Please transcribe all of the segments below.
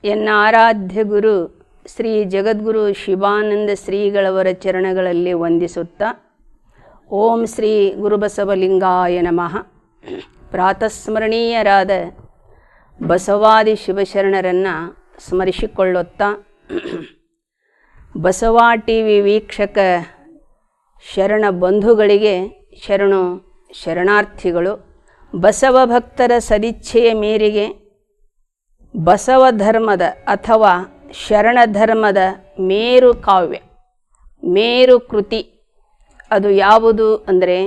ಎನ್ನ ಆರಾಧ್ಯ ಗುರು ಶ್ರೀ ಜಗದ್ಗುರು ಶಿವಾನಂದ ಶ್ರೀಗಳವರ ಚರಣಗಳಲ್ಲಿ ವಂದಿಸುತ್ತಾ ಓಂ ಶ್ರೀ ಗುರುಬಸವಲಿಂಗಾಯ ನಮಃ. ಪ್ರಾತಸ್ಮರಣೀಯರಾದ ಬಸವಾದಿ ಶಿವಶರಣರನ್ನು ಸ್ಮರಿಸಿಕೊಳ್ಳುತ್ತಾ ಬಸವ ಟಿ ವಿ ವೀಕ್ಷಕ ಶರಣ ಬಂಧುಗಳಿಗೆ ಶರಣು ಶರಣಾರ್ಥಿಗಳು. ಬಸವ ಭಕ್ತರ ಸದಿಚ್ಛೆಯ ಮೇರೆಗೆ ಬಸವ ಧರ್ಮದ ಅಥವಾ ಶರಣ ಧರ್ಮದ ಮೇರು ಕಾವ್ಯ, ಮೇರು ಕೃತಿ ಅದು ಯಾವುದು ಅಂದರೆ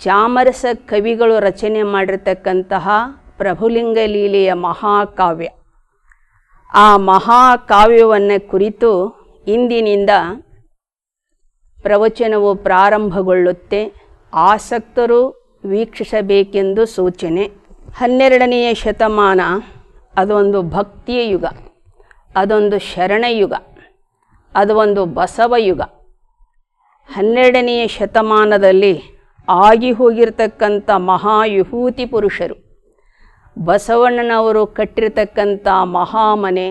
ಚಾಮರಸ ಕವಿಗಳು ರಚನೆ ಮಾಡಿರ್ತಕ್ಕಂತಹ ಪ್ರಭುಲಿಂಗ ಲೀಲೆಯ ಮಹಾಕಾವ್ಯ. ಆ ಮಹಾಕಾವ್ಯವನ್ನು ಕುರಿತು ಇಂದಿನಿಂದ ಪ್ರವಚನವು ಪ್ರಾರಂಭಗೊಳ್ಳುತ್ತೆ. ಆಸಕ್ತರು ವೀಕ್ಷಿಸಬೇಕೆಂದು ಸೂಚನೆ. 12ನೆಯ ಶತಮಾನ ಅದೊಂದು ಭಕ್ತಿಯ ಯುಗ, ಅದೊಂದು ಶರಣಯುಗ, ಅದು ಒಂದು ಬಸವ ಯುಗ. 12ನೆಯ ಶತಮಾನದಲ್ಲಿ ಆಗಿ ಹೋಗಿರ್ತಕ್ಕಂಥ ಮಹಾಯುಹೂತಿ ಪುರುಷರು, ಬಸವಣ್ಣನವರು ಕಟ್ಟಿರ್ತಕ್ಕಂಥ ಮಹಾಮನೆ,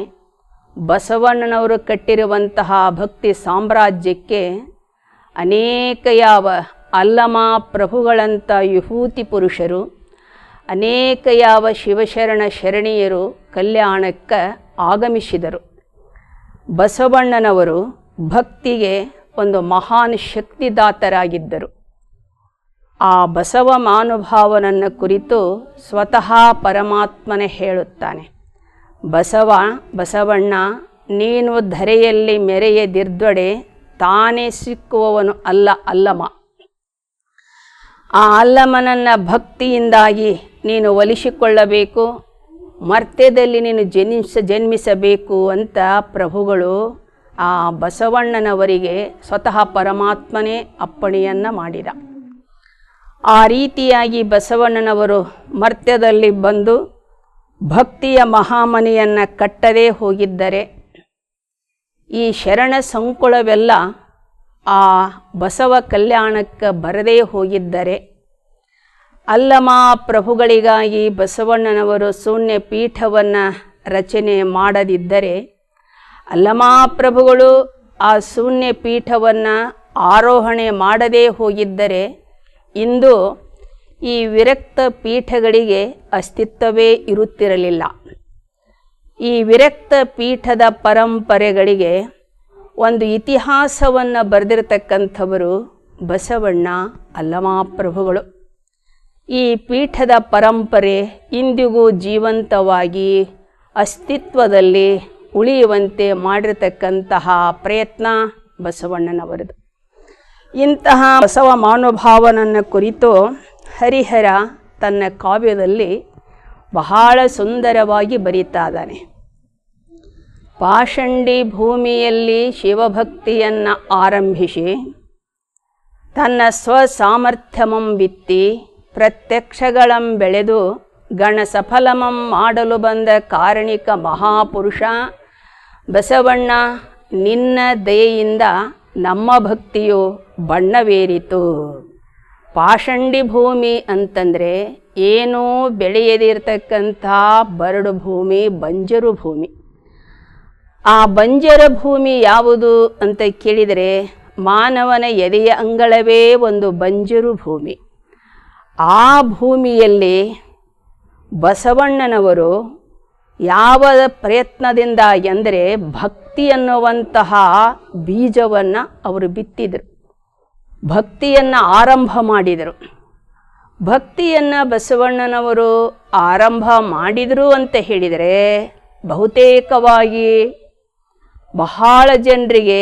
ಬಸವಣ್ಣನವರು ಕಟ್ಟಿರುವಂತಹ ಭಕ್ತಿ ಸಾಮ್ರಾಜ್ಯಕ್ಕೆ ಅನೇಕ ಯಾವ ಅಲ್ಲಮ ಪ್ರಭುಗಳಂಥ ವಿಭೂತಿ ಪುರುಷರು, ಅನೇಕ ಯಾವ ಶಿವಶರಣ ಶರಣೀಯರು ಕಲ್ಯಾಣಕ್ಕೆ ಆಗಮಿಸಿದರು. ಬಸವಣ್ಣನವರು ಭಕ್ತಿಗೆ ಒಂದು ಮಹಾನ್ ಶಕ್ತಿದಾತರಾಗಿದ್ದರು. ಆ ಬಸವ ಮಹಾನುಭಾವನನ್ನು ಕುರಿತು ಸ್ವತಃ ಪರಮಾತ್ಮನೇ ಹೇಳುತ್ತಾನೆ. ಬಸವಣ್ಣ ನೀನು ಧರೆಯಲ್ಲಿ ಮೆರೆಯದಿರ್ದೊಡೆ ತಾನೇ ಸಿಕ್ಕುವವನು ಅಲ್ಲಮ. ಆ ಅಲ್ಲಮನನ್ನು ಭಕ್ತಿಯಿಂದಾಗಿ ನೀನು ಒಲಿಸಿಕೊಳ್ಳಬೇಕು, ಮರ್ತ್ಯದಲ್ಲಿ ನೀನು ಜನ್ಮಿಸಬೇಕು ಅಂತ ಪ್ರಭುಗಳು ಆ ಬಸವಣ್ಣನವರಿಗೆ ಸ್ವತಃ ಪರಮಾತ್ಮನೇ ಅಪ್ಪಣೆಯನ್ನು ಮಾಡಿದ. ಆ ರೀತಿಯಾಗಿ ಬಸವಣ್ಣನವರು ಮರ್ತ್ಯದಲ್ಲಿ ಬಂದು ಭಕ್ತಿಯ ಮಹಾಮನೆಯನ್ನು ಕಟ್ಟದೇ ಹೋಗಿದ್ದರೆ ಈ ಶರಣ ಸಂಕುಳವೆಲ್ಲ ಆ ಬಸವ ಕಲ್ಯಾಣಕ್ಕೆ ಬರದೇ ಹೋಗಿದ್ದರೆ, ಅಲ್ಲಮ ಪ್ರಭುಗಳಿಗಾಗಿ ಬಸವಣ್ಣನವರು ಶೂನ್ಯ ಪೀಠವನ್ನು ರಚನೆ ಮಾಡದಿದ್ದರೆ, ಅಲ್ಲಮ ಪ್ರಭುಗಳು ಆ ಶೂನ್ಯ ಪೀಠವನ್ನು ಆರೋಹಣೆ ಮಾಡದೇ ಹೋಗಿದ್ದರೆ ಇಂದು ಈ ವಿರಕ್ತ ಪೀಠಗಳಿಗೆ ಅಸ್ತಿತ್ವವೇ ಇರುತ್ತಿರಲಿಲ್ಲ. ಈ ವಿರಕ್ತ ಪೀಠದ ಪರಂಪರೆಗಳಿಗೆ ಒಂದು ಇತಿಹಾಸವನ್ನು ಬರೆದಿರತಕ್ಕಂಥವರು ಬಸವಣ್ಣ, ಅಲ್ಲಮ ಪ್ರಭುಗಳು. ಈ ಪೀಠದ ಪರಂಪರೆ ಇಂದಿಗೂ ಜೀವಂತವಾಗಿ ಅಸ್ತಿತ್ವದಲ್ಲಿ ಉಳಿಯುವಂತೆ ಮಾಡಿರತಕ್ಕಂತಹ ಪ್ರಯತ್ನ ಬಸವಣ್ಣನವರದು. ಇಂತಹ ಬಸವ ಮಹಾನುಭಾವನನ್ನು ಕುರಿತು ಹರಿಹರ ತನ್ನ ಕಾವ್ಯದಲ್ಲಿ ಬಹಳ ಸುಂದರವಾಗಿ ಬರೀತಾ ಇದ್ದಾನೆ. ಪಾಷಂಡಿ ಭೂಮಿಯಲ್ಲಿ ಶಿವಭಕ್ತಿಯನ್ನು ಆರಂಭಿಸಿ ತನ್ನ ಸ್ವಸಾಮರ್ಥ್ಯಮಂ ಬಿತ್ತಿ ಪ್ರತ್ಯಕ್ಷಗಳಂ ಬೆಳೆದು ಗಣ ಸಫಲಮಂ ಮಾಡಲು ಬಂದ ಕಾರಣಿಕ ಮಹಾಪುರುಷ ಬಸವಣ್ಣ, ನಿನ್ನ ದಯೆಯಿಂದ ನಮ್ಮ ಭಕ್ತಿಯು ಬಣ್ಣವೇರಿತು. ಪಾಷಂಡಿ ಭೂಮಿ ಅಂತಂದರೆ ಏನೂ ಬೆಳೆಯದಿರ್ತಕ್ಕಂಥ ಬರಡು ಭೂಮಿ, ಬಂಜರು ಭೂಮಿ. ಆ ಬಂಜರ ಭೂಮಿ ಯಾವುದು ಅಂತ ಕೇಳಿದರೆ ಮಾನವನ ಎದೆಯ ಅಂಗಳವೇ ಒಂದು ಬಂಜರು ಭೂಮಿ. ಆ ಭೂಮಿಯಲ್ಲಿ ಬಸವಣ್ಣನವರು ಯಾವ ಪ್ರಯತ್ನದಿಂದ ಎಂದರೆ ಭಕ್ತಿ ಅನ್ನುವಂತಹ ಬೀಜವನ್ನು ಅವರು ಬಿತ್ತಿದರು, ಭಕ್ತಿಯನ್ನು ಆರಂಭ ಮಾಡಿದರು. ಭಕ್ತಿಯನ್ನು ಬಸವಣ್ಣನವರು ಆರಂಭ ಮಾಡಿದರು ಅಂತ ಹೇಳಿದರೆ ಬಹುತೇಕವಾಗಿ ಬಹಳ ಜನರಿಗೆ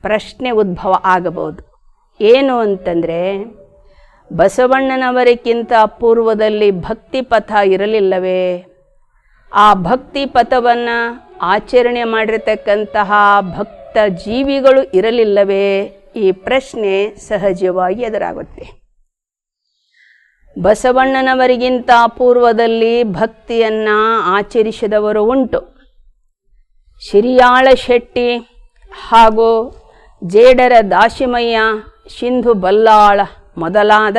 ಪ್ರಶ್ನೆ ಉದ್ಭವ ಆಗಬಹುದು. ಏನು ಅಂತಂದರೆ, ಬಸವಣ್ಣನವರಿಗಿಂತ ಪೂರ್ವದಲ್ಲಿ ಭಕ್ತಿ ಪಥ ಇರಲಿಲ್ಲವೇ? ಆ ಭಕ್ತಿ ಪಥವನ್ನು ಆಚರಣೆ ಮಾಡಿರತಕ್ಕಂತಹ ಭಕ್ತ ಜೀವಿಗಳು ಇರಲಿಲ್ಲವೇ? ಈ ಪ್ರಶ್ನೆ ಸಹಜವಾಗಿ ಎದುರಾಗುತ್ತೆ. ಬಸವಣ್ಣನವರಿಗಿಂತ ಪೂರ್ವದಲ್ಲಿ ಭಕ್ತಿಯನ್ನು ಆಚರಿಸಿದವರು ಉಂಟು. ಶಿರಿಯಾಳ ಶೆಟ್ಟಿ ಹಾಗೂ ಜೇಡರ ದಾಶಿಮಯ್ಯ, ಸಿಂಧು ಬಲ್ಲಾಳ ಮೊದಲಾದ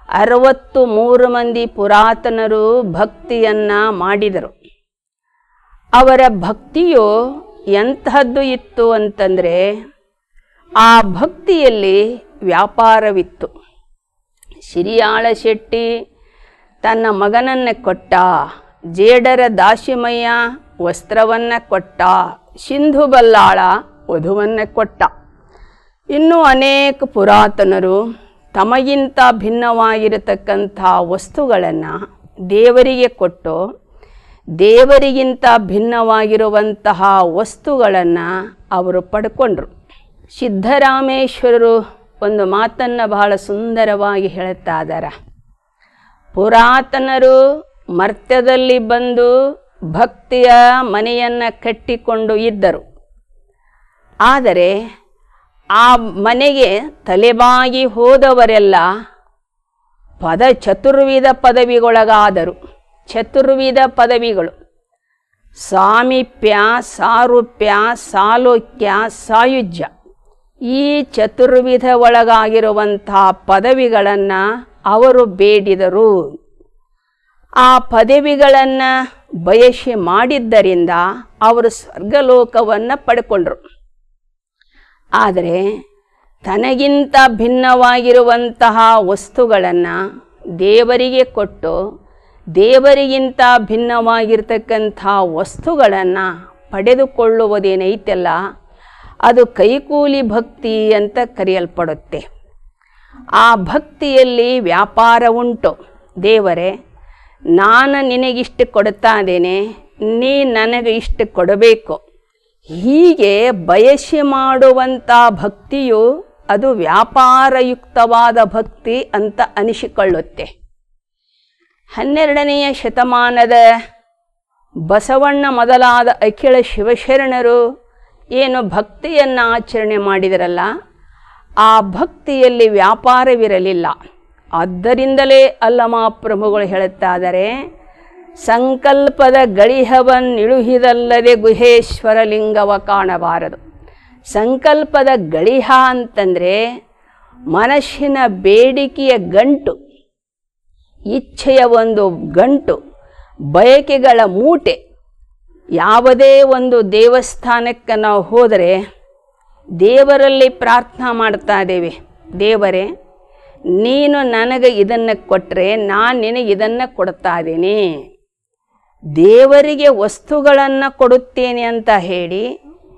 63 ಮಂದಿ ಪುರಾತನರು ಭಕ್ತಿಯನ್ನು ಮಾಡಿದರು. ಅವರ ಭಕ್ತಿಯು ಎಂತಹದ್ದು ಇತ್ತು ಅಂತಂದರೆ ಆ ಭಕ್ತಿಯಲ್ಲಿ ವ್ಯಾಪಾರವಿತ್ತು. ಶಿರಿಯಾಳ ಶೆಟ್ಟಿ ತನ್ನ ಮಗನನ್ನು ಕೊಟ್ಟ, ಜೇಡರ ದಾಸಿಮಯ್ಯ ವಸ್ತ್ರವನ್ನು ಕೊಟ್ಟ, ಸಿಂಧು ಬಲ್ಲಾಳ ವಧುವನ್ನು ಕೊಟ್ಟ. ಇನ್ನೂ ಅನೇಕ ಪುರಾತನರು ತಮಗಿಂತ ಭಿನ್ನವಾಗಿರತಕ್ಕಂಥ ವಸ್ತುಗಳನ್ನು ದೇವರಿಗೆ ಕೊಟ್ಟು ದೇವರಿಗಿಂತ ಭಿನ್ನವಾಗಿರುವಂತಹ ವಸ್ತುಗಳನ್ನು ಅವರು ಪಡ್ಕೊಂಡ್ರು. ಸಿದ್ಧರಾಮೇಶ್ವರರು ಒಂದು ಮಾತನ್ನು ಬಹಳ ಸುಂದರವಾಗಿ ಹೇಳ್ತಾ ಇದ್ದಾರೆ. ಪುರಾತನರು ಮರ್ತ್ಯದಲ್ಲಿ ಬಂದು ಭಕ್ತಿಯ ಮನೆಯನ್ನು ಕಟ್ಟಿಕೊಂಡು ಇದ್ದರು. ಆದರೆ ಆ ಮನೆಗೆ ತಲೆಬಾಗಿ ಹೋದವರೆಲ್ಲ ಚತುರ್ವಿಧ ಪದವಿಗೊಳಗಾದರು. ಚತುರ್ವಿಧ ಪದವಿಗಳು: ಸಾಮೀಪ್ಯ, ಸಾರೂಪ್ಯ, ಸಾಲೋಕ್ಯ, ಸಾಯುಜ್ಯ. ಈ ಚತುರ್ವಿಧ ಒಳಗಾಗಿರುವಂಥ ಪದವಿಗಳನ್ನು ಅವರು ಬೇಡಿದರು. ಆ ಪದವಿಗಳನ್ನು ಬಯಸಿ ಮಾಡಿದ್ದರಿಂದ ಅವರು ಸ್ವರ್ಗಲೋಕವನ್ನು ಪಡ್ಕೊಂಡ್ರು. ಆದರೆ ತನಗಿಂತ ಭಿನ್ನವಾಗಿರುವಂತಹ ವಸ್ತುಗಳನ್ನು ದೇವರಿಗೆ ಕೊಟ್ಟು ದೇವರಿಗಿಂತ ಭಿನ್ನವಾಗಿರ್ತಕ್ಕಂಥ ವಸ್ತುಗಳನ್ನು ಪಡೆದುಕೊಳ್ಳುವುದೇನೈತಲ್ಲ, ಅದು ಕೈಕೂಲಿ ಭಕ್ತಿ ಅಂತ ಕರೆಯಲ್ಪಡುತ್ತೆ. ಆ ಭಕ್ತಿಯಲ್ಲಿ ವ್ಯಾಪಾರ ಉಂಟು. ದೇವರೇ, ನಾನು ನಿನಗಿಷ್ಟು ಕೊಡ್ತಾ ಇದ್ದೇನೆ, ನೀ ನನಗೆ ಇಷ್ಟು ಕೊಡಬೇಕು. ಹೀಗೆ ಬಯಸಿ ಮಾಡುವಂಥ ಭಕ್ತಿಯು ಅದು ವ್ಯಾಪಾರಯುಕ್ತವಾದ ಭಕ್ತಿ ಅಂತ ಅನಿಸಿಕೊಳ್ಳುತ್ತೆ. 12ನೆಯ ಶತಮಾನದ ಬಸವಣ್ಣ ಮೊದಲಾದ ಅಖಿಲ ಶಿವಶರಣರು ಏನು ಭಕ್ತಿಯನ್ನು ಆಚರಣೆ ಮಾಡಿದರಲ್ಲ, ಆ ಭಕ್ತಿಯಲ್ಲಿ ವ್ಯಾಪಾರವಿರಲಿಲ್ಲ. ಆದ್ದರಿಂದಲೇ ಅಲ್ಲಮಪ್ರಭುಗಳು ಹೇಳುತ್ತಾ ಇದ್ದಾರೆ, ಸಂಕಲ್ಪದ ಗಳಿಹವನ್ನಿಳುಹಿದಲ್ಲದೆ ಗುಹೇಶ್ವರ ಲಿಂಗವ ಕಾಣಬಾರದು. ಸಂಕಲ್ಪದ ಗಳಿಹ ಅಂತಂದರೆ ಮನಸ್ಸಿನ ಬೇಡಿಕೆಯ ಗಂಟು, ಇಚ್ಛೆಯ ಒಂದು ಗಂಟು, ಬಯಕೆಗಳ ಮೂಟೆ. ಯಾವುದೇ ಒಂದು ದೇವಸ್ಥಾನಕ್ಕೆ ನಾವು ಹೋದರೆ ದೇವರಲ್ಲಿ ಪ್ರಾರ್ಥನಾ ಮಾಡ್ತಾ ಇದ್ದೇವೆ, ದೇವರೇ ನೀನು ನನಗೆ ಇದನ್ನು ಕೊಟ್ಟರೆ ನಾನು ನಿನಗೆ ಇದನ್ನು ಕೊಡ್ತಾ ಇದ್ದೀನಿ. ದೇವರಿಗೆ ವಸ್ತುಗಳನ್ನು ಕೊಡುತ್ತೇನೆ ಅಂತ ಹೇಳಿ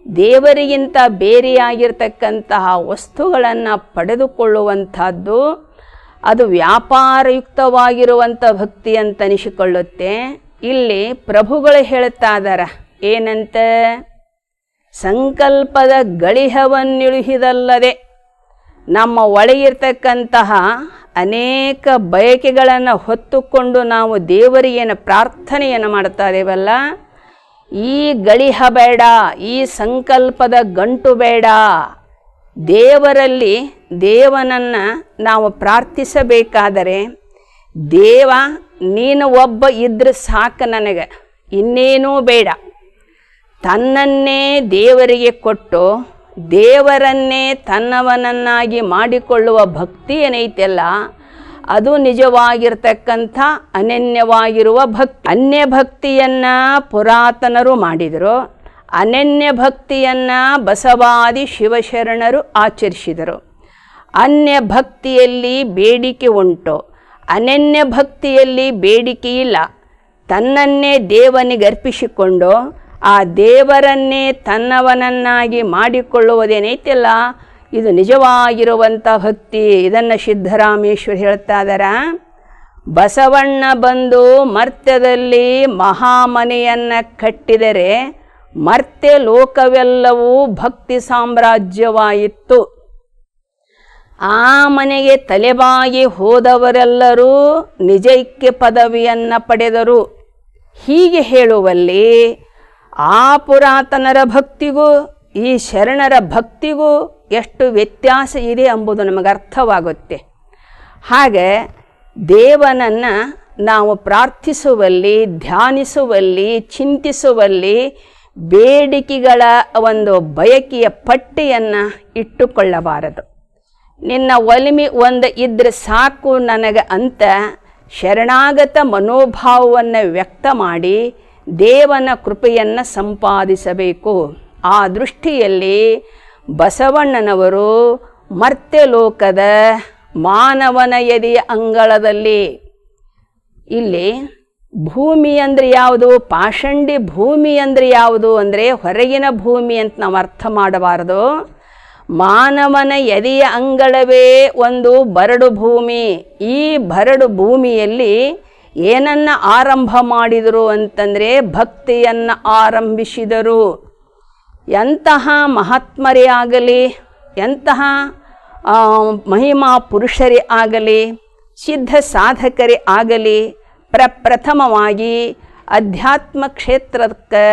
ದೇವರಿಗಿಂತ ಬೇರೆಯಾಗಿರ್ತಕ್ಕಂತಹ ವಸ್ತುಗಳನ್ನು ಪಡೆದುಕೊಳ್ಳುವಂಥದ್ದು ಅದು ವ್ಯಾಪಾರಯುಕ್ತವಾಗಿರುವಂಥ ಭಕ್ತಿ ಅಂತ ಅನಿಸಿಕೊಳ್ಳುತ್ತೆ. ಇಲ್ಲಿ ಪ್ರಭುಗಳು ಹೇಳ್ತಾ ಇದ್ದಾರೆ ಏನಂತ, ಸಂಕಲ್ಪದ ಗಳಿಹವನ್ನಿಳುಹಿದಲ್ಲದೆ ನಮ್ಮ ಒಳಗಿರ್ತಕ್ಕಂತಹ ಅನೇಕ ಬಯಕೆಗಳನ್ನು ಹೊತ್ತುಕೊಂಡು ನಾವು ದೇವರಿಗೇನು ಪ್ರಾರ್ಥನೆಯನ್ನು ಮಾಡ್ತಾ ಇದ್ದೇವಲ್ಲ, ಈ ಗಳಿಹ ಬೇಡ, ಈ ಸಂಕಲ್ಪದ ಗಂಟು ಬೇಡ. ದೇವರಲ್ಲಿ ದೇವನನ್ನು ನಾವು ಪ್ರಾರ್ಥಿಸಬೇಕಾದರೆ, ದೇವ ನೀನು ಒಬ್ಬ ಇದ್ರೆ ಸಾಕು, ನನಗೆ ಇನ್ನೇನೂ ಬೇಡ. ತನ್ನನ್ನೇ ದೇವರಿಗೆ ಕೊಟ್ಟು ದೇವರನ್ನೇ ತನ್ನವನನ್ನಾಗಿ ಮಾಡಿಕೊಳ್ಳುವ ಭಕ್ತಿ ಏನೈತೆಲ್ಲ, ಅದು ನಿಜವಾಗಿರ್ತಕ್ಕಂಥ ಅನನ್ಯವಾಗಿರುವ ಭಕ್ತಿ. ಅನ್ಯ ಭಕ್ತಿಯನ್ನು ಪುರಾತನರು ಮಾಡಿದರು, ಅನನ್ಯ ಭಕ್ತಿಯನ್ನು ಬಸವಾದಿ ಶಿವಶರಣರು ಆಚರಿಸಿದರು. ಅನ್ಯ ಭಕ್ತಿಯಲ್ಲಿ ಬೇಡಿಕೆ ಉಂಟು, ಅನನ್ಯ ಭಕ್ತಿಯಲ್ಲಿ ಬೇಡಿಕೆ ಇಲ್ಲ. ತನ್ನನ್ನೇ ದೇವನಿಗೆ ಅರ್ಪಿಸಿಕೊಂಡು ಆ ದೇವರನ್ನೇ ತನ್ನವನನ್ನಾಗಿ ಮಾಡಿಕೊಳ್ಳುವುದೇನೈತಿಲ್ಲ, ಇದು ನಿಜವಾಗಿರುವಂಥ ಭಕ್ತಿ. ಇದನ್ನು ಸಿದ್ಧರಾಮೇಶ್ವರ ಹೇಳ್ತಾ ಇದ್ದಾರೆ. ಬಸವಣ್ಣ ಬಂದು ಮರ್ತ್ಯದಲ್ಲಿ ಮಹಾಮನೆಯನ್ನು ಕಟ್ಟಿದರೆ ಮರ್ತ್ಯ ಲೋಕವೆಲ್ಲವೂ ಭಕ್ತಿ ಸಾಮ್ರಾಜ್ಯವಾಯಿತು. ಆ ಮನೆಗೆ ತಲೆಬಾಗಿ ಹೋದವರೆಲ್ಲರೂ ನಿಜೈಕ್ಯ ಪದವಿಯನ್ನು ಪಡೆದರು. ಹೀಗೆ ಹೇಳುವಲ್ಲಿ ಆ ಪುರಾತನರ ಭಕ್ತಿಗೂ ಈ ಶರಣರ ಭಕ್ತಿಗೂ ಎಷ್ಟು ವ್ಯತ್ಯಾಸ ಇದೆ ಎಂಬುದು ನಮಗೆ ಅರ್ಥವಾಗುತ್ತೆ. ಹಾಗೆ ದೇವನನ್ನು ನಾವು ಪ್ರಾರ್ಥಿಸುವಲ್ಲಿ, ಧ್ಯಾನಿಸುವಲ್ಲಿ, ಚಿಂತಿಸುವಲ್ಲಿ ಬೇಡಿಕೆಗಳ ಒಂದು ಬಯಕೆಯ ಪಟ್ಟಿಯನ್ನು ಇಟ್ಟುಕೊಳ್ಳಬಾರದು. ನಿನ್ನ ಒಲಿಮೆ ಒಂದು ಇದ್ರೆ ಸಾಕು ನನಗೆ ಅಂತ ಶರಣಾಗತ ಮನೋಭಾವವನ್ನು ವ್ಯಕ್ತ ಮಾಡಿ ದೇವನ ಕೃಪೆಯನ್ನು ಸಂಪಾದಿಸಬೇಕು. ಆ ದೃಷ್ಟಿಯಲ್ಲಿ ಬಸವಣ್ಣನವರು ಮರ್ತ್ಯಲೋಕದ ಮಾನವನ ಎದೆಯ ಅಂಗಳದಲ್ಲಿ, ಇಲ್ಲಿ ಭೂಮಿ ಅಂದರೆ ಯಾವುದು, ಪಾಷಂಡಿ ಭೂಮಿ ಅಂದರೆ ಯಾವುದು ಅಂದರೆ ಹೊರಗಿನ ಭೂಮಿ ಅಂತ ನಾವು ಅರ್ಥ ಮಾಡಬಾರದು. ಮಾನವನ ಎದೆಯ ಅಂಗಳವೇ ಒಂದು ಬರಡು ಭೂಮಿ. ಈ ಬರಡು ಭೂಮಿಯಲ್ಲಿ ಏನನ್ನು ಆರಂಭ ಮಾಡಿದರು ಅಂತಂದರೆ ಭಕ್ತಿಯನ್ನು ಆರಂಭಿಸಿದರು. ಎಂತಹ ಮಹಾತ್ಮರೇ ಆಗಲಿ, ಎಂತಹ ಮಹಿಮಾ ಪುರುಷರೇ ಆಗಲಿ, ಸಿದ್ಧ ಸಾಧಕರೇ ಆಗಲಿ, ಪ್ರಥಮವಾಗಿ ಅಧ್ಯಾತ್ಮ ಕ್ಷೇತ್ರಕ್ಕೆ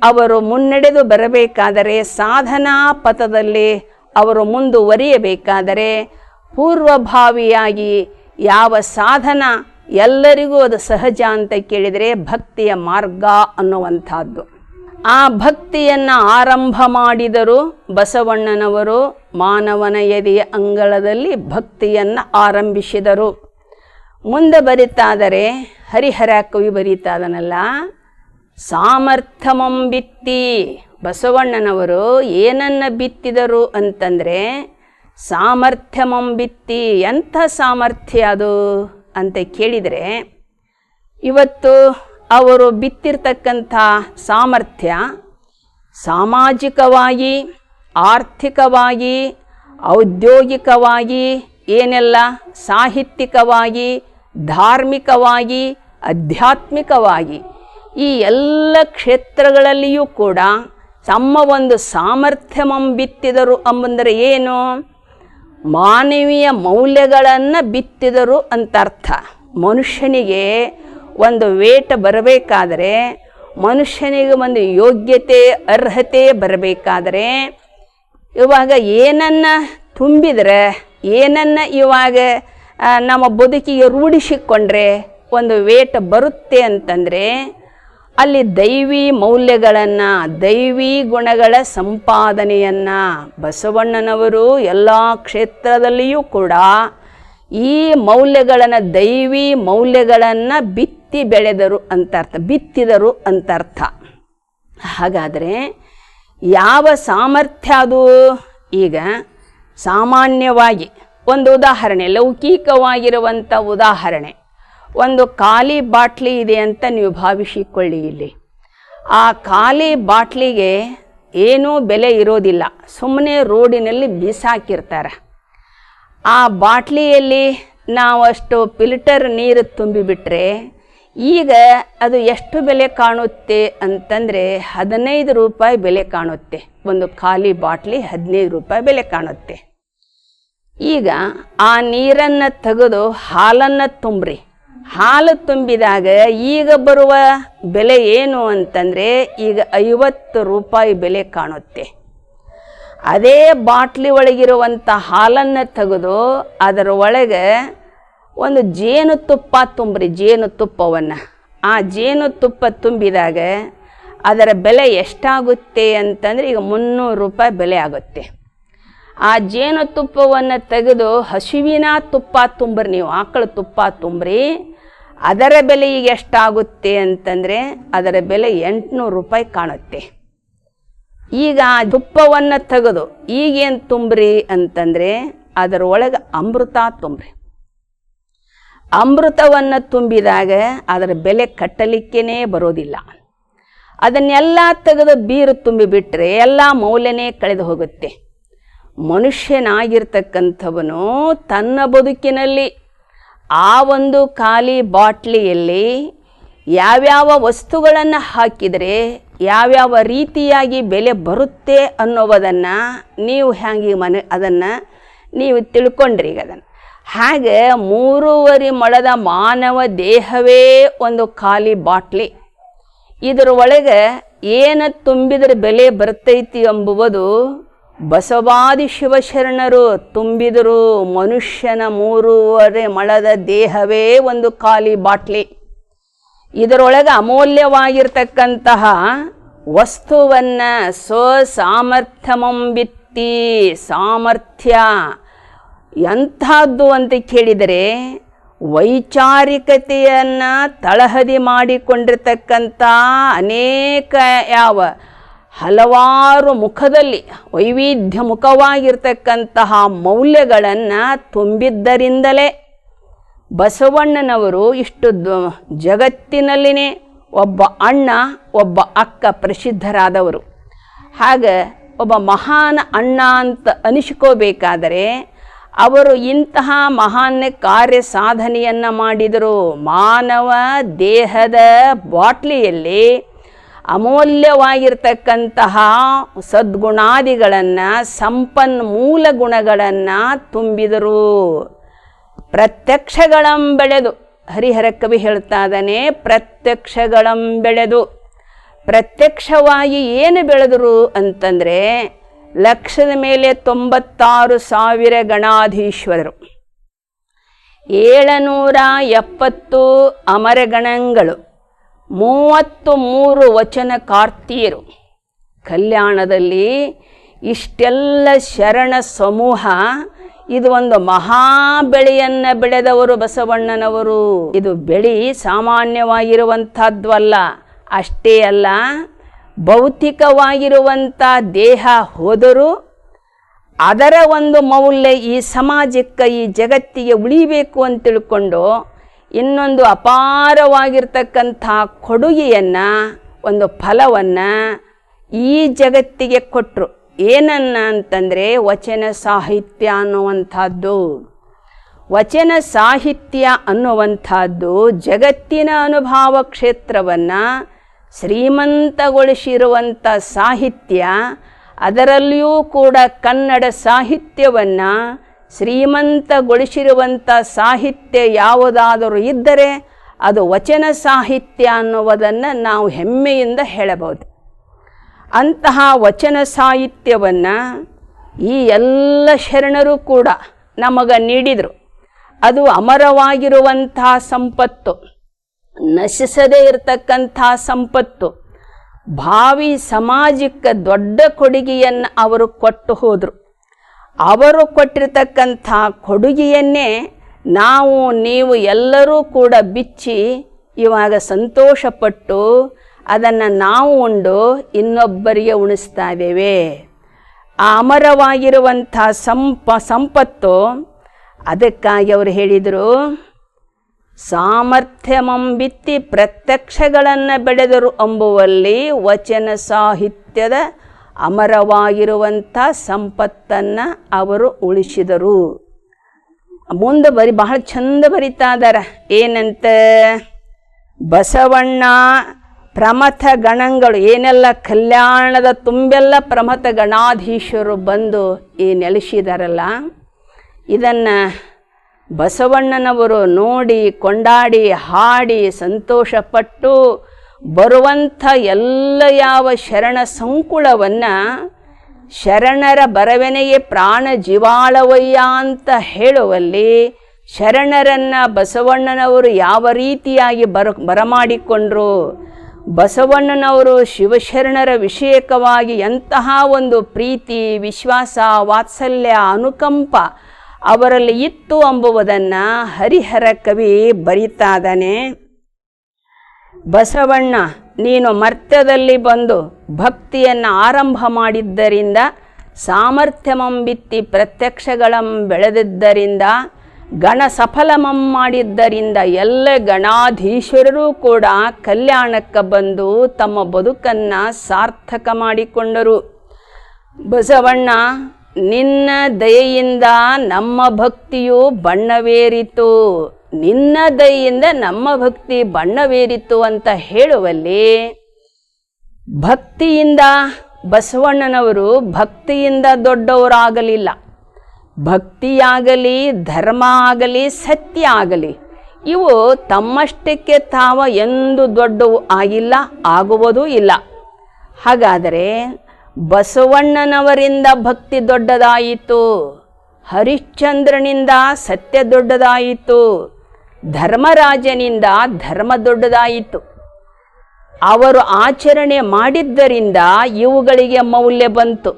ಅವರು ಮುನ್ನಡೆದು ಬರಬೇಕಾದರೆ, ಸಾಧನಾ ಪಥದಲ್ಲಿ ಅವರು ಮುಂದುವರಿಯಬೇಕಾದರೆ ಪೂರ್ವಭಾವಿಯಾಗಿ ಯಾವ ಸಾಧನ ಎಲ್ಲರಿಗೂ ಅದು ಸಹಜ ಅಂತ ಕೇಳಿದರೆ ಭಕ್ತಿಯ ಮಾರ್ಗ ಅನ್ನುವಂಥದ್ದು. ಆ ಭಕ್ತಿಯನ್ನು ಆರಂಭ ಮಾಡಿದರು ಬಸವಣ್ಣನವರು. ಮಾನವನ ಎದೆಯ ಅಂಗಳದಲ್ಲಿ ಭಕ್ತಿಯನ್ನು ಆರಂಭಿಸಿದರು. ಮುಂದೆ ಬರಿತಾದರೆ ಹರಿಹರ ಕವಿ ಬರೀತಾದನಲ್ಲ, ಸಾಮರ್ಥ್ಯಮಂ ಬಿತ್ತಿ. ಬಸವಣ್ಣನವರು ಏನನ್ನು ಬಿತ್ತಿದರು ಅಂತಂದರೆ ಸಾಮರ್ಥ್ಯಮಂ ಬಿತ್ತಿ. ಎಂಥ ಸಾಮರ್ಥ್ಯ ಅದು ಅಂತ ಕೇಳಿದರೆ, ಇವತ್ತು ಅವರು ಬಿತ್ತಿರ್ತಕ್ಕಂಥ ಸಾಮರ್ಥ್ಯ ಸಾಮಾಜಿಕವಾಗಿ, ಆರ್ಥಿಕವಾಗಿ, ಔದ್ಯೋಗಿಕವಾಗಿ, ಏನೆಲ್ಲ ಸಾಹಿತ್ಯಿಕವಾಗಿ, ಧಾರ್ಮಿಕವಾಗಿ, ಆಧ್ಯಾತ್ಮಿಕವಾಗಿ ಈ ಎಲ್ಲ ಕ್ಷೇತ್ರಗಳಲ್ಲಿಯೂ ಕೂಡ ತಮ್ಮ ಒಂದು ಸಾಮರ್ಥ್ಯಮಂ ಬಿತ್ತಿದರು ಎಂಬಂದರೆ ಏನು, ಮಾನವೀಯ ಮೌಲ್ಯಗಳನ್ನು ಬಿತ್ತಿದರು ಅಂತ ಅರ್ಥ. ಮನುಷ್ಯನಿಗೆ ಒಂದು ವೇಟ ಬರಬೇಕಾದರೆ, ಮನುಷ್ಯನಿಗೆ ಒಂದು ಯೋಗ್ಯತೆ ಅರ್ಹತೆ ಬರಬೇಕಾದರೆ, ಇವಾಗ ಏನನ್ನು ತುಂಬಿದರೆ, ಏನನ್ನು ಇವಾಗ ನಮ್ಮ ಬದುಕಿಗೆ ರೂಢಿಸಿಕೊಂಡ್ರೆ ಒಂದು ವೇಟ ಬರುತ್ತೆ ಅಂತಂದರೆ ಅಲ್ಲಿ ದೈವಿ ಮೌಲ್ಯಗಳನ್ನು, ದೈವಿ ಗುಣಗಳ ಸಂಪಾದನೆಯನ್ನು ಬಸವಣ್ಣನವರು ಎಲ್ಲ ಕ್ಷೇತ್ರದಲ್ಲಿಯೂ ಕೂಡ ಈ ಮೌಲ್ಯಗಳನ್ನು, ದೈವಿ ಮೌಲ್ಯಗಳನ್ನು ಬಿತ್ತಿ ಬೆಳೆದರು ಅಂತ ಅರ್ಥ, ಬಿತ್ತಿದರು ಅಂತ ಅರ್ಥ. ಹಾಗಾದರೆ ಯಾವ ಸಾಮರ್ಥ್ಯ ಅದು? ಈಗ ಸಾಮಾನ್ಯವಾಗಿ ಒಂದು ಉದಾಹರಣೆ, ಲೌಕಿಕವಾಗಿರುವಂಥ ಉದಾಹರಣೆ, ಒಂದು ಖಾಲಿ ಬಾಟ್ಲಿ ಇದೆ ಅಂತ ನೀವು ಭಾವಿಸಿಕೊಳ್ಳಿ. ಇಲ್ಲಿ ಆ ಖಾಲಿ ಬಾಟ್ಲಿಗೆ ಏನೂ ಬೆಲೆ ಇರೋದಿಲ್ಲ, ಸುಮ್ಮನೆ ರೋಡಿನಲ್ಲಿ ಬಿಸಾಕಿರ್ತಾರೆ. ಆ ಬಾಟ್ಲಿಯಲ್ಲಿ ನಾವು ಅಷ್ಟು ಫಿಲ್ಟರ್ ನೀರು ತುಂಬಿಬಿಟ್ರೆ ಈಗ ಅದು ಎಷ್ಟು ಬೆಲೆ ಕಾಣುತ್ತೆ ಅಂತಂದರೆ 15 ರೂಪಾಯಿ ಬೆಲೆ ಕಾಣುತ್ತೆ. ಒಂದು ಖಾಲಿ ಬಾಟ್ಲಿ 15 ರೂಪಾಯಿ ಬೆಲೆ ಕಾಣುತ್ತೆ. ಈಗ ಆ ನೀರನ್ನು ತೆಗೆದು ಹಾಲನ್ನು ತುಂಬ್ರಿ. ಹಾಲು ತುಂಬಿದಾಗ ಈಗ ಬರುವ ಬೆಲೆ ಏನು ಅಂತಂದರೆ ಈಗ 50 ರೂಪಾಯಿ ಬೆಲೆ ಕಾಣುತ್ತೆ. ಅದೇ ಬಾಟ್ಲಿ ಒಳಗಿರುವಂಥ ಹಾಲನ್ನು ತೆಗೆದು ಅದರ ಒಳಗೆ ಒಂದು ಜೇನುತುಪ್ಪ ತುಂಬ್ರಿ, ಜೇನುತುಪ್ಪವನ್ನು. ಆ ಜೇನುತುಪ್ಪ ತುಂಬಿದಾಗ ಅದರ ಬೆಲೆ ಎಷ್ಟಾಗುತ್ತೆ ಅಂತಂದರೆ ಈಗ 300 ರೂಪಾಯಿ ಬೆಲೆ ಆಗುತ್ತೆ. ಆ ಜೇನುತುಪ್ಪವನ್ನು ತೆಗೆದು ಹಸುವಿನ ತುಪ್ಪ ತುಂಬ್ರಿ, ನೀವು ಆಕಳ ತುಪ್ಪ ತುಂಬ್ರಿ, ಅದರ ಬೆಲೆ ಈಗ ಎಷ್ಟಾಗುತ್ತೆ ಅಂತಂದರೆ ಅದರ ಬೆಲೆ 800 ರೂಪಾಯಿ ಕಾಣುತ್ತೆ. ಈಗ ಆ ತುಪ್ಪವನ್ನು ತೆಗೆದು ಈಗೇನು ತುಂಬ್ರಿ ಅಂತಂದರೆ ಅದರ ಒಳಗೆ ಅಮೃತ ತುಂಬ್ರಿ. ಅಮೃತವನ್ನು ತುಂಬಿದಾಗ ಅದರ ಬೆಲೆ ಕಟ್ಟಲಿಕ್ಕೇ ಬರೋದಿಲ್ಲ. ಅದನ್ನೆಲ್ಲ ತೆಗೆದು ಬೀರು ತುಂಬಿಬಿಟ್ರೆ ಎಲ್ಲ ಮೌಲ್ಯನೇ ಕಳೆದು ಹೋಗುತ್ತೆ. ಮನುಷ್ಯನಾಗಿರ್ತಕ್ಕಂಥವನು ತನ್ನ ಬದುಕಿನಲ್ಲಿ ಆ ಒಂದು ಖಾಲಿ ಬಾಟ್ಲಿಯಲ್ಲಿ ಯಾವ್ಯಾವ ವಸ್ತುಗಳನ್ನು ಹಾಕಿದರೆ ಯಾವ್ಯಾವ ರೀತಿಯಾಗಿ ಬೆಲೆ ಬರುತ್ತೆ ಅನ್ನೋದನ್ನು ನೀವು ಹ್ಯಾಂಗೆ ಅದನ್ನು ನೀವು ತಿಳ್ಕೊಂಡ್ರಿ. ಈಗ ಅದನ್ನು ಹಾಗೆ 3.5 ಮೊಳದ ಮಾನವ ದೇಹವೇ ಒಂದು ಖಾಲಿ ಬಾಟ್ಲಿ. ಇದರ ಒಳಗೆ ಏನು ತುಂಬಿದರೆ ಬೆಲೆ ಬರ್ತೈತಿ ಎಂಬುವುದು ಬಸವಾದಿ ಶಿವಶರಣರು ತುಂಬಿದರು. ಮನುಷ್ಯನ 3.5 ಮೊಳದ ದೇಹವೇ ಒಂದು ಖಾಲಿ ಬಾಟ್ಲಿ. ಇದರೊಳಗೆ ಅಮೂಲ್ಯವಾಗಿರ್ತಕ್ಕಂತಹ ವಸ್ತುವನ್ನು ಸ್ವಸಾಮರ್ಥ್ಯಮಂ ಬಿತ್ತಿ, ಸಾಮರ್ಥ್ಯ ಎಂಥದ್ದು ಅಂತ ಕೇಳಿದರೆ ವೈಚಾರಿಕತೆಯನ್ನು ತಳಹದಿ ಮಾಡಿಕೊಂಡಿರ್ತಕ್ಕಂಥ ಅನೇಕ ಹಲವಾರು ಮುಖದಲ್ಲಿ ವೈವಿಧ್ಯ ಮುಖವಾಗಿರ್ತಕ್ಕಂತಹ ಮೌಲ್ಯಗಳನ್ನು ತುಂಬಿದ್ದರಿಂದಲೇ ಬಸವಣ್ಣನವರು ಇಷ್ಟು ಜಗತ್ತಿನಲ್ಲಿನೇ ಒಬ್ಬ ಅಣ್ಣ ಒಬ್ಬ ಅಕ್ಕ ಪ್ರಸಿದ್ಧರಾದವರು. ಹಾಗೆ ಒಬ್ಬ ಮಹಾನ್ ಅಣ್ಣ ಅಂತ ಅನಿಸ್ಕೋಬೇಕಾದರೆ ಅವರು ಇಂತಹ ಮಹಾನ್ ಕಾರ್ಯ ಸಾಧನೆಯನ್ನು ಮಾಡಿದರು. ಮಾನವ ದೇಹದ ಬಾಟ್ಲಿಯಲ್ಲಿ ಅಮೂಲ್ಯವಾಗಿರ್ತಕ್ಕಂತಹ ಸದ್ಗುಣಾದಿಗಳನ್ನು ಸಂಪನ್ಮೂಲ ಗುಣಗಳನ್ನು ತುಂಬಿದರು. ಪ್ರತ್ಯಕ್ಷಗಳಂ ಬೆಳೆದು, ಹರಿಹರ ಕವಿ ಹೇಳ್ತಾ ಇದ್ದಾನೆ, ಪ್ರತ್ಯಕ್ಷಗಳಂ ಬೆಳೆದು. ಪ್ರತ್ಯಕ್ಷವಾಗಿ ಏನು ಬೆಳೆದರು ಅಂತಂದರೆ ಲಕ್ಷದ ಮೇಲೆ 96,000 ಗಣಾಧೀಶ್ವರರು, 770 ಅಮರಗಣಗಳು, 33 ವಚನಕಾರ್ತಿಯರು. ಕಲ್ಯಾಣದಲ್ಲಿ ಇಷ್ಟೆಲ್ಲ ಶರಣ ಸಮೂಹ, ಇದು ಒಂದು ಮಹಾಬೆಳೆಯನ್ನು ಬೆಳೆದವರು ಬಸವಣ್ಣನವರು. ಇದು ಬೆಳೆ ಸಾಮಾನ್ಯವಾಗಿರುವಂಥದ್ದು ಅಲ್ಲ. ಅಷ್ಟೇ ಅಲ್ಲ, ಭೌತಿಕವಾಗಿರುವಂಥ ದೇಹ ಹೋದರೂ ಅದರ ಒಂದು ಮೌಲ್ಯ ಈ ಸಮಾಜಕ್ಕೆ, ಈ ಜಗತ್ತಿಗೆ ಉಳಿಬೇಕು ಅಂತ ತಿಳ್ಕೊಂಡು ಇನ್ನೊಂದು ಅಪಾರವಾಗಿರ್ತಕ್ಕಂಥ ಕೊಡುಗೆಯನ್ನು, ಒಂದು ಫಲವನ್ನು ಈ ಜಗತ್ತಿಗೆ ಕೊಟ್ಟರು. ಏನನ್ನ ಅಂತಂದರೆ ವಚನ ಸಾಹಿತ್ಯ ಅನ್ನುವಂಥದ್ದು. ವಚನ ಸಾಹಿತ್ಯ ಅನ್ನುವಂಥದ್ದು ಜಗತ್ತಿನ ಅನುಭವ ಕ್ಷೇತ್ರವನ್ನು ಶ್ರೀಮಂತಗೊಳಿಸಿರುವಂಥ ಸಾಹಿತ್ಯ. ಅದರಲ್ಲಿಯೂ ಕೂಡ ಕನ್ನಡ ಸಾಹಿತ್ಯವನ್ನು ಶ್ರೀಮಂತಗೊಳಿಸಿರುವಂಥ ಸಾಹಿತ್ಯ ಯಾವುದಾದರೂ ಇದ್ದರೆ ಅದು ವಚನ ಸಾಹಿತ್ಯ ಅನ್ನುವುದನ್ನು ನಾವು ಹೆಮ್ಮೆಯಿಂದ ಹೇಳಬಹುದು. ಅಂತಹ ವಚನ ಸಾಹಿತ್ಯವನ್ನು ಈ ಎಲ್ಲ ಶರಣರು ಕೂಡ ನಮಗೆ ನೀಡಿದರು. ಅದು ಅಮರವಾಗಿರುವಂಥ ಸಂಪತ್ತು, ನಶಿಸದೇ ಇರತಕ್ಕಂಥ ಸಂಪತ್ತು. ಭಾವಿ ಸಮಾಜಕ್ಕೆ ದೊಡ್ಡ ಕೊಡುಗೆಯನ್ನು ಅವರು ಕೊಟ್ಟು ಹೋದರು. ಅವರು ಕೊಟ್ಟಿರ್ತಕ್ಕಂಥ ಕೊಡುಗೆಯನ್ನೇ ನಾವು ನೀವು ಎಲ್ಲರೂ ಕೂಡ ಬಿಚ್ಚಿ ಇವಾಗ ಸಂತೋಷಪಟ್ಟು ಅದನ್ನು ನಾವು ಉಂಡು ಇನ್ನೊಬ್ಬರಿಗೆ ಉಣಿಸ್ತಾ ಇದ್ದೇವೆ. ಆ ಅಮರವಾಗಿರುವಂಥ ಸಂಪತ್ತು. ಅದಕ್ಕಾಗಿ ಅವರು ಹೇಳಿದರು, ಸಾಮರ್ಥ್ಯಮಂಬಿತ್ತಿ ಪ್ರತ್ಯಕ್ಷಗಳನ್ನು ಬೆಳೆದರು ಎಂಬುವಲ್ಲಿ ವಚನ ಸಾಹಿತ್ಯದ ಅಮರವಾಗಿರುವಂಥ ಸಂಪತ್ತನ್ನು ಅವರು ಉಳಿಸಿದರು. ಮುಂದೆ ಬಹಳ ಚಂದ ಬರಿತಾ ಇದ್ದಾರೆ. ಏನಂತ, ಬಸವಣ್ಣ ಪ್ರಮಥ ಗಣಗಳು ಏನೆಲ್ಲ ಕಲ್ಯಾಣದ ತುಂಬೆಲ್ಲ ಪ್ರಮಥ ಗಣಾಧೀಶರು ಬಂದು ಈ ನೆಲೆಸಿದಾರಲ್ಲ, ಇದನ್ನು ಬಸವಣ್ಣನವರು ನೋಡಿ ಕೊಂಡಾಡಿ ಹಾಡಿ ಸಂತೋಷಪಟ್ಟು ಬರುವಂಥ ಎಲ್ಲ ಯಾವ ಶರಣ ಸಂಕುಳವನ್ನು ಶರಣರ ಬರವಣಿಗೆ ಪ್ರಾಣ ಜೀವಾಳವಯ್ಯ ಅಂತ ಹೇಳುವಲ್ಲಿ ಶರಣರನ್ನು ಬಸವಣ್ಣನವರು ಯಾವ ರೀತಿಯಾಗಿ ಬರಮಾಡಿಕೊಂಡ್ರು, ಬಸವಣ್ಣನವರು ಶಿವಶರಣರ ವಿಷಯಕವಾಗಿ ಎಂತಹ ಒಂದು ಪ್ರೀತಿ, ವಿಶ್ವಾಸ, ವಾತ್ಸಲ್ಯ, ಅನುಕಂಪ ಅವರಲ್ಲಿ ಇತ್ತು ಎಂಬುವುದನ್ನು ಹರಿಹರ ಕವಿ ಬರಿತಾ ಇದ್ದಾನೆ. ಬಸವಣ್ಣ ನೀನು ಮರ್ತ್ಯದಲ್ಲಿ ಬಂದು ಭಕ್ತಿಯನ್ನು ಆರಂಭ ಮಾಡಿದ್ದರಿಂದ, ಸಾಮರ್ಥ್ಯಮಂಬಿತ್ತಿ ಪ್ರತ್ಯಕ್ಷಗಳಂ ಬೆಳೆದಿದ್ದರಿಂದ, ಗಣ ಸಫಲಮಂ ಮಾಡಿದ್ದರಿಂದ ಎಲ್ಲ ಗಣಾಧೀಶ್ವರರು ಕೂಡ ಕಲ್ಯಾಣಕ್ಕೆ ಬಂದು ತಮ್ಮ ಬದುಕನ್ನು ಸಾರ್ಥಕ ಮಾಡಿಕೊಂಡರು. ಬಸವಣ್ಣ ನಿನ್ನ ದಯೆಯಿಂದ ನಮ್ಮ ಭಕ್ತಿಯು ಬಣ್ಣವೇರಿತು, ನಿನ್ನ ದಯೆಯಿಂದ ನಮ್ಮ ಭಕ್ತಿ ಬಣ್ಣವೇರಿತು ಅಂತ ಹೇಳುವಲ್ಲಿ ಭಕ್ತಿಯಿಂದ ಬಸವಣ್ಣನವರು ಭಕ್ತಿಯಿಂದ ದೊಡ್ಡವರಾಗಲಿಲ್ಲ. ಭಕ್ತಿಯಾಗಲಿ, ಧರ್ಮ ಆಗಲಿ, ಸತ್ಯ ಆಗಲಿ ಇವು ತಮ್ಮಷ್ಟಕ್ಕೆ ತಾವ ಎಂದು ದೊಡ್ಡವು ಆಗಿಲ್ಲ, ಆಗುವುದೂ ಇಲ್ಲ. ಹಾಗಾದರೆ ಬಸವಣ್ಣನವರಿಂದ ಭಕ್ತಿ ದೊಡ್ಡದಾಯಿತು, ಹರಿಶ್ಚಂದ್ರನಿಂದ ಸತ್ಯ ದೊಡ್ಡದಾಯಿತು, ಧರ್ಮರಾಜನಿಂದ ಧರ್ಮ ದೊಡ್ಡದಾಯಿತು. ಅವರು ಆಚರಣೆ ಮಾಡಿದ್ದರಿಂದ ಇವುಗಳಿಗೆ ಮೌಲ್ಯ ಬಂತು.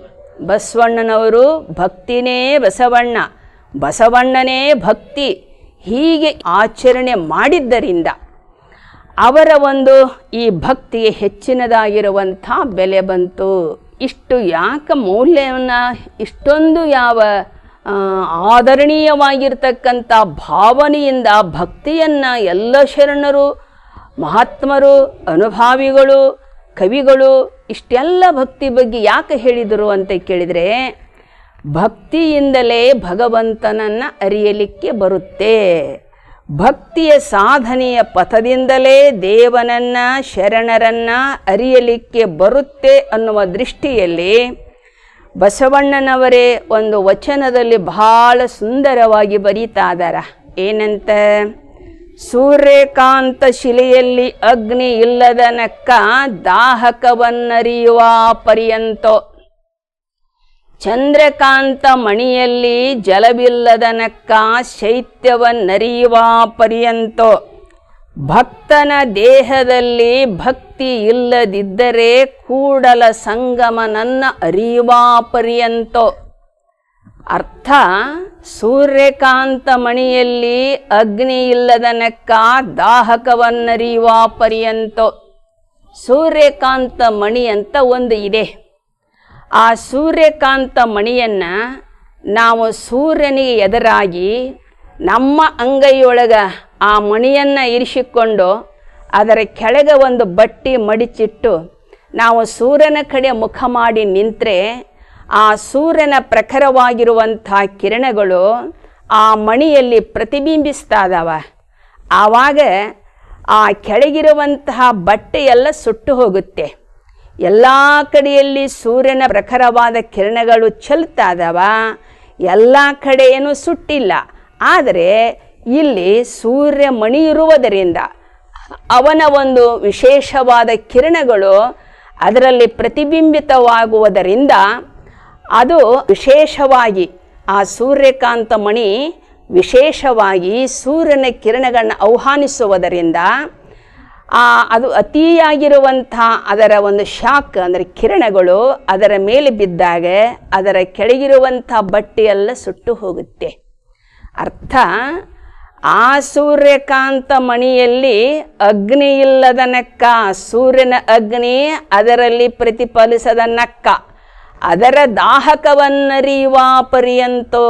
ಬಸವಣ್ಣನವರು ಭಕ್ತಿನೇ ಬಸವಣ್ಣ, ಬಸವಣ್ಣನೇ ಭಕ್ತಿ ಹೀಗೆ ಆಚರಣೆ ಮಾಡಿದ್ದರಿಂದ ಅವರ ಒಂದು ಈ ಭಕ್ತಿಗೆ ಹೆಚ್ಚಿನದಾಗಿರುವಂಥ ಬೆಲೆ ಬಂತು. ಇಷ್ಟು ಯಾಕೆ ಮೌಲ್ಯವನ್ನು ಇಷ್ಟೊಂದು ಯಾವ ಆದರಣೀಯವಾಗಿರ್ತಕ್ಕಂಥ ಭಾವನೆಯಿಂದ ಭಕ್ತಿಯನ್ನು ಎಲ್ಲ ಶರಣರು, ಮಹಾತ್ಮರು, ಅನುಭಾವಿಗಳು, ಕವಿಗಳು ಇಷ್ಟೆಲ್ಲ ಭಕ್ತಿ ಬಗ್ಗೆ ಯಾಕೆ ಹೇಳಿದರು ಅಂತ ಕೇಳಿದರೆ, ಭಕ್ತಿಯಿಂದಲೇ ಭಗವಂತನನ್ನು ಅರಿಯಲಿಕ್ಕೆ ಬರುತ್ತೆ. ಭಕ್ತಿಯ ಸಾಧನೆಯ ಪಥದಿಂದಲೇ ದೇವನನ್ನು, ಶರಣರನ್ನು ಅರಿಯಲಿಕ್ಕೆ ಬರುತ್ತೆ ಅನ್ನುವ ದೃಷ್ಟಿಯಲ್ಲಿ ಬಸವಣ್ಣನವರೇ ಒಂದು ವಚನದಲ್ಲಿ ಬಹಳ ಸುಂದರವಾಗಿ ಬರೀತಾ ಇದ್ದಾರೆ. ಏನಂತ? ಸೂರ್ಯಕಾಂತ ಶಿಲೆಯಲ್ಲಿ ಅಗ್ನಿ ಇಲ್ಲದನಕ್ಕ ದಾಹಕವನ್ನರಿಯುವ ಪರ್ಯಂತೋ, ಚಂದ್ರಕಾಂತ ಮಣಿಯಲ್ಲಿ ಜಲವಿಲ್ಲದನಕ್ಕ ಶೈತ್ಯವನ್ನರಿಯುವ ಪರ್ಯಂತೋ, ಭಕ್ತನ ದೇಹದಲ್ಲಿ ಭಕ್ತಿ ಇಲ್ಲದಿದ್ದರೆ ಕೂಡಲ ಸಂಗಮನನ್ನ ಅರಿಯುವ ಪರ್ಯಂತೋ. ಅರ್ಥ, ಸೂರ್ಯಕಾಂತ ಮಣಿಯಲ್ಲಿ ಅಗ್ನಿ ಇಲ್ಲದನಕ್ಕ ದಾಹಕವನ್ನರಿಯುವ ಪರ್ಯಂತೋ. ಸೂರ್ಯಕಾಂತ ಮಣಿ ಅಂತ ಒಂದು ಇದೆ. ಆ ಸೂರ್ಯಕಾಂತ ಮಣಿಯನ್ನು ನಾವು ಸೂರ್ಯನಿಗೆ ಎದುರಾಗಿ ನಮ್ಮ ಅಂಗೈಯೊಳಗೆ ಆ ಮಣಿಯನ್ನು ಇರಿಸಿಕೊಂಡು ಅದರ ಕೆಳಗೆ ಒಂದು ಬಟ್ಟೆ ಮಡಿಚಿಟ್ಟು ನಾವು ಸೂರ್ಯನ ಕಡೆ ಮುಖ ಮಾಡಿ ನಿಂತರೆ ಆ ಸೂರ್ಯನ ಪ್ರಖರವಾಗಿರುವಂಥ ಕಿರಣಗಳು ಆ ಮಣಿಯಲ್ಲಿ ಪ್ರತಿಬಿಂಬಿಸ್ತಾ ಇದ್ದಾವೆ. ಆವಾಗ ಆ ಕೆಳಗಿರುವಂತಹ ಬಟ್ಟೆಯೆಲ್ಲ ಸುಟ್ಟು ಹೋಗುತ್ತೆ. ಎಲ್ಲ ಕಡೆಯಲ್ಲಿ ಸೂರ್ಯನ ಪ್ರಖರವಾದ ಕಿರಣಗಳು ಚೆಲ್ತಾ ಇದ್ದಾವ. ಎಲ್ಲ ಕಡೆ ಏನೂ ಸುಟ್ಟಿಲ್ಲ. ಆದರೆ ಇಲ್ಲಿ ಸೂರ್ಯ ಮಣಿ ಇರುವುದರಿಂದ ಅವನ ಒಂದು ವಿಶೇಷವಾದ ಕಿರಣಗಳು ಅದರಲ್ಲಿ ಪ್ರತಿಬಿಂಬಿತವಾಗುವುದರಿಂದ ಅದು ವಿಶೇಷವಾಗಿ ಆ ಸೂರ್ಯಕಾಂತ ಮಣಿ ವಿಶೇಷವಾಗಿ ಸೂರ್ಯನ ಕಿರಣಗಳನ್ನು ಆಹ್ವಾನಿಸುವುದರಿಂದ ಅದು ಅತಿಯಾಗಿರುವಂಥ ಅದರ ಒಂದು ಶಾಖ ಅಂದರೆ ಕಿರಣಗಳು ಅದರ ಮೇಲೆ ಬಿದ್ದಾಗ ಅದರ ಕೆಳಗಿರುವಂಥ ಬಟ್ಟೆಯೆಲ್ಲ ಸುಟ್ಟು ಹೋಗುತ್ತೆ. ಅರ್ಥ, ಆ ಸೂರ್ಯಕಾಂತ ಮಣಿಯಲ್ಲಿ ಅಗ್ನಿ ಇಲ್ಲದ ನಕ್ಕ, ಸೂರ್ಯನ ಅಗ್ನಿ ಅದರಲ್ಲಿ ಪ್ರತಿಫಲಿಸದ ನಕ್ಕ, ಅದರ ದಾಹಕವನ್ನರಿಯುವ ಪರ್ಯಂತೋ.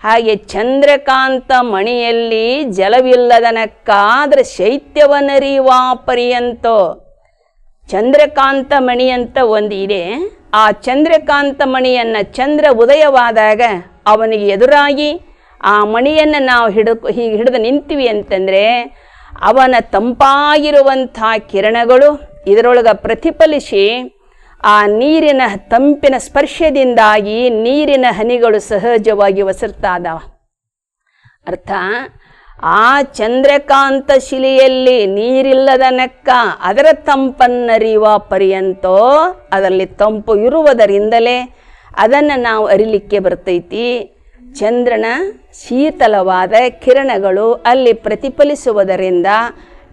ಹಾಗೆ ಚಂದ್ರಕಾಂತ ಮಣಿಯಲ್ಲಿ ಜಲವಿಲ್ಲದ ನಕ್ಕ, ಅದರ ಶೈತ್ಯವನ್ನರಿಯುವ ಪರ್ಯಂತೋ. ಚಂದ್ರಕಾಂತ ಮಣಿ ಅಂತ ಒಂದು ಇದೆ. ಆ ಚಂದ್ರಕಾಂತ ಮಣಿಯನ್ನು ಚಂದ್ರ ಉದಯವಾದಾಗ ಅವನಿಗೆ ಎದುರಾಗಿ ಆ ಮಣಿಯನ್ನು ನಾವು ಹೀಗೆ ಹಿಡಿದು ನಿಂತೀವಿ ಅಂತಂದರೆ ಅವನ ತಂಪಾಗಿರುವಂಥ ಕಿರಣಗಳು ಇದರೊಳಗೆ ಪ್ರತಿಫಲಿಸಿ ಆ ನೀರಿನ ತಂಪಿನ ಸ್ಪರ್ಶದಿಂದಾಗಿ ನೀರಿನ ಹನಿಗಳು ಸಹಜವಾಗಿ ಒಸರ್ತಾ ಇದ್ದಾವ. ಅರ್ಥ, ಆ ಚಂದ್ರಕಾಂತ ಶಿಲೆಯಲ್ಲಿ ನೀರಿಲ್ಲದ ನಕ್ಕ ಅದರ ತಂಪನ್ನರಿಯುವ ಪರ್ಯಂತೋ, ಅದರಲ್ಲಿ ತಂಪು ಇರುವುದರಿಂದಲೇ ಅದನ್ನು ನಾವು ಅರಿಲಿಕ್ಕೆ ಬರ್ತೈತಿ. ಚಂದ್ರನ ಶೀತಲವಾದ ಕಿರಣಗಳು ಅಲ್ಲಿ ಪ್ರತಿಫಲಿಸುವುದರಿಂದ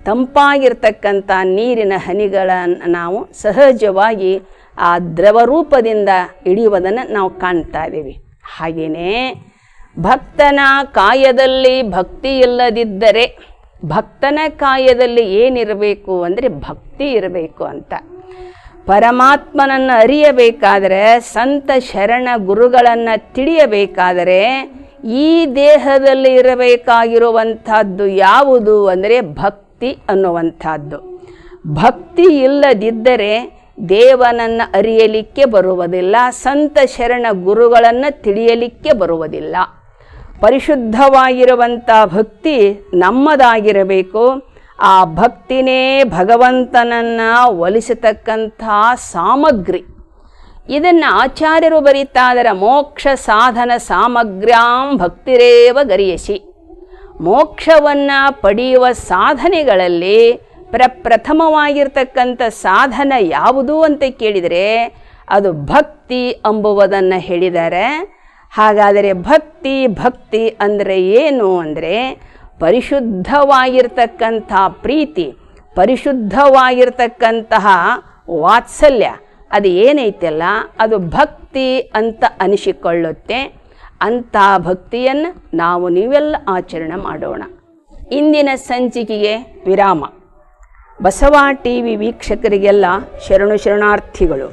ತಂಪಾಗಿರ್ತಕ್ಕಂಥ ನೀರಿನ ಹನಿಗಳನ್ನು ನಾವು ಸಹಜವಾಗಿ ಆ ದ್ರವರೂಪದಿಂದ ಹಿಡಿಯುವುದನ್ನು ನಾವು ಕಾಣ್ತಾ ಇದ್ದೀವಿ. ಹಾಗೆಯೇ ಭಕ್ತನ ಕಾಯದಲ್ಲಿ ಭಕ್ತಿ ಇಲ್ಲದಿದ್ದರೆ, ಭಕ್ತನ ಕಾಯದಲ್ಲಿ ಏನಿರಬೇಕು ಅಂದರೆ ಭಕ್ತಿ ಇರಬೇಕು ಅಂತ. ಪರಮಾತ್ಮನನ್ನು ಅರಿಯಬೇಕಾದರೆ, ಸಂತ ಶರಣ ಗುರುಗಳನ್ನು ತಿಳಿಯಬೇಕಾದರೆ ಈ ದೇಹದಲ್ಲಿ ಇರಬೇಕಾಗಿರುವಂಥದ್ದು ಯಾವುದು ಅಂದರೆ ಭಕ್ತಿ ಅನ್ನುವಂಥದ್ದು. ಭಕ್ತಿ ಇಲ್ಲದಿದ್ದರೆ ದೇವನನ್ನು ಅರಿಯಲಿಕ್ಕೆ ಬರುವುದಿಲ್ಲ, ಸಂತ ಶರಣ ಗುರುಗಳನ್ನು ತಿಳಿಯಲಿಕ್ಕೆ ಬರುವುದಿಲ್ಲ. ಪರಿಶುದ್ಧವಾಗಿರುವಂಥ ಭಕ್ತಿ ನಮ್ಮದಾಗಿರಬೇಕು. ಆ ಭಕ್ತಿನೇ ಭಗವಂತನನ್ನು ಒಲಿಸತಕ್ಕಂಥ ಸಾಮಗ್ರಿ. ಇದನ್ನು ಆಚಾರ್ಯರು ಬರೀತಾ ಇದ್ದಾರೆ, ಮೋಕ್ಷ ಸಾಧನ ಸಾಮಗ್ರ್ಯಾಂ ಭಕ್ತಿರೇವ ಗರಿಯಸಿ. ಮೋಕ್ಷವನ್ನು ಪಡೆಯುವ ಸಾಧನೆಗಳಲ್ಲಿ ಪ್ರಪ್ರಥಮವಾಗಿರ್ತಕ್ಕಂಥ ಸಾಧನ ಯಾವುದು ಅಂತ ಕೇಳಿದರೆ ಅದು ಭಕ್ತಿ ಎಂಬುವುದನ್ನು ಹೇಳಿದ್ದಾರೆ. ಹಾಗಾದರೆ ಭಕ್ತಿ ಅಂದರೆ ಏನು ಅಂದರೆ ಪರಿಶುದ್ಧವಾಗಿರ್ತಕ್ಕಂಥ ಪ್ರೀತಿ, ಪರಿಶುದ್ಧವಾಗಿರ್ತಕ್ಕಂತಹ ವಾತ್ಸಲ್ಯ, ಅದು ಏನೈತಲ್ಲ ಅದು ಭಕ್ತಿ ಅಂತ ಅನಿಸಿಕೊಳ್ಳುತ್ತೆ. ಅಂಥ ಭಕ್ತಿಯನ್ನು ನಾವು ನೀವೆಲ್ಲ ಆಚರಣೆ ಮಾಡೋಣ. ಇಂದಿನ ಸಂಚಿಕೆಗೆ ವಿರಾಮ. ಬಸವ ಟಿ ವಿ ವೀಕ್ಷಕರಿಗೆಲ್ಲ ಶರಣಾರ್ಥಿಗಳು.